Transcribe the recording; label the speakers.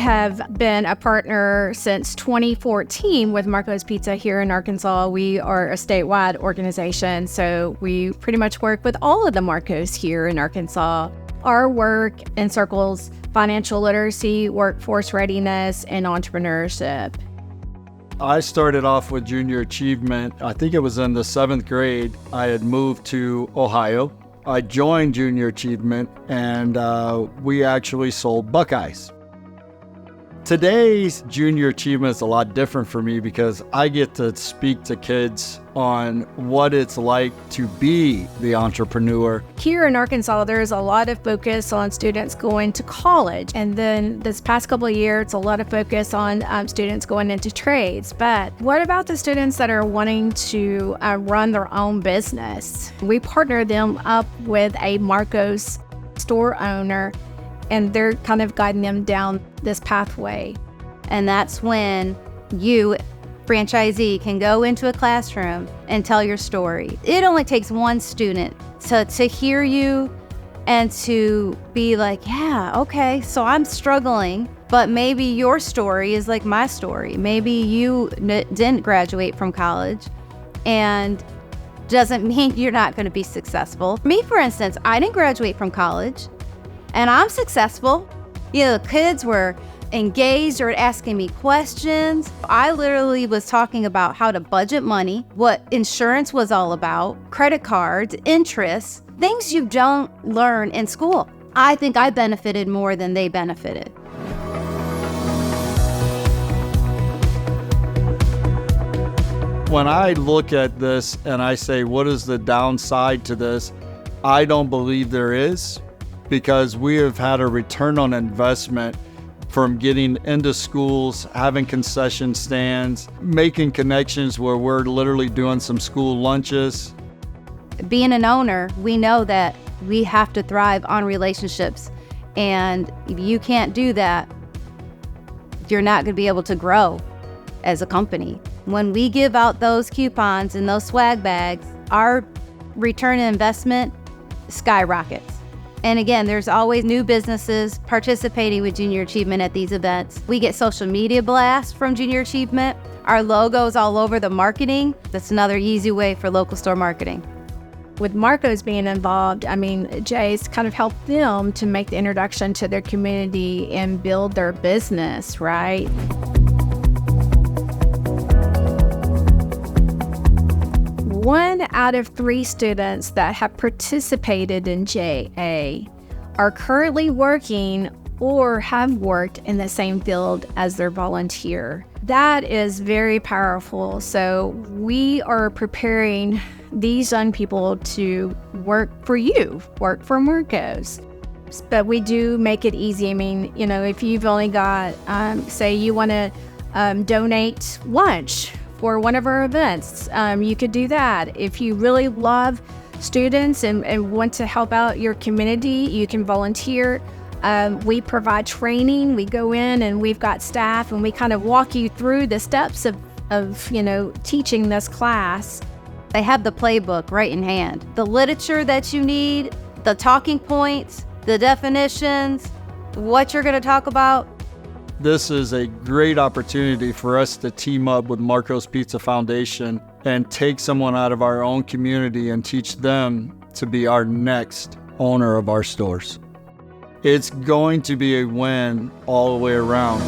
Speaker 1: have been a partner since 2014 with Marco's Pizza here in Arkansas. We are a statewide organization, so we pretty much work with all of the Marcos here in Arkansas. Our work encircles financial literacy, workforce readiness, and entrepreneurship.
Speaker 2: I started off with Junior Achievement. I think it was in the 7th grade. I had moved to Ohio. I joined Junior Achievement, and we actually sold Buckeyes. Today's Junior Achievement is a lot different for me because I get to speak to kids on what it's like to be the entrepreneur.
Speaker 1: Here in Arkansas, there's a lot of focus on students going to college. And then this past couple of years, a lot of focus on students going into trades. But what about the students that are wanting to run their own business? We partner them up with a Marcos store owner, and they're kind of guiding them down this pathway.
Speaker 3: And that's when you, franchisee, can go into a classroom and tell your story. It only takes one student to hear you and to be like, yeah, okay, so I'm struggling, but maybe your story is like my story. Maybe you didn't graduate from college, and doesn't mean you're not going to be successful. Me, for instance, I didn't graduate from college, and I'm successful. You know, the kids were engaged or asking me questions. I literally was talking about how to budget money, what insurance was all about, credit cards, interest, things you don't learn in school. I think I benefited more than they benefited.
Speaker 2: When I look at this and I say, what is the downside to this? I don't believe there is, because we have had a return on investment from getting into schools, having concession stands, making connections where we're literally doing some school lunches.
Speaker 3: Being an owner, we know that we have to thrive on relationships. And if you can't do that, you're not going to be able to grow as a company. When we give out those coupons and those swag bags, our return on investment skyrockets. And again, there's always new businesses participating with Junior Achievement at these events. We get social media blasts from Junior Achievement. Our logo's all over the marketing. That's another easy way for local store marketing.
Speaker 1: With Marcos being involved, I mean, Jay's kind of helped them to make the introduction to their community and build their business, right? One out of 3 students that have participated in JA are currently working or have worked in the same field as their volunteer. That is very powerful. So we are preparing these young people to work for you, work for Marcos. But we do make it easy. I mean, you know, if you've only got, say you want to donate lunch for one of our events, you could do that. If you really love students and want to help out your community, you can volunteer. We provide training. We go in and we've got staff and we kind of walk you through the steps of you know, teaching this class.
Speaker 3: They have the playbook right in hand. The literature that you need, the talking points, the definitions, what you're going to talk about.
Speaker 2: This is a great opportunity for us to team up with Marco's Pizza Foundation and take someone out of our own community and teach them to be our next owner of our stores. It's going to be a win all the way around.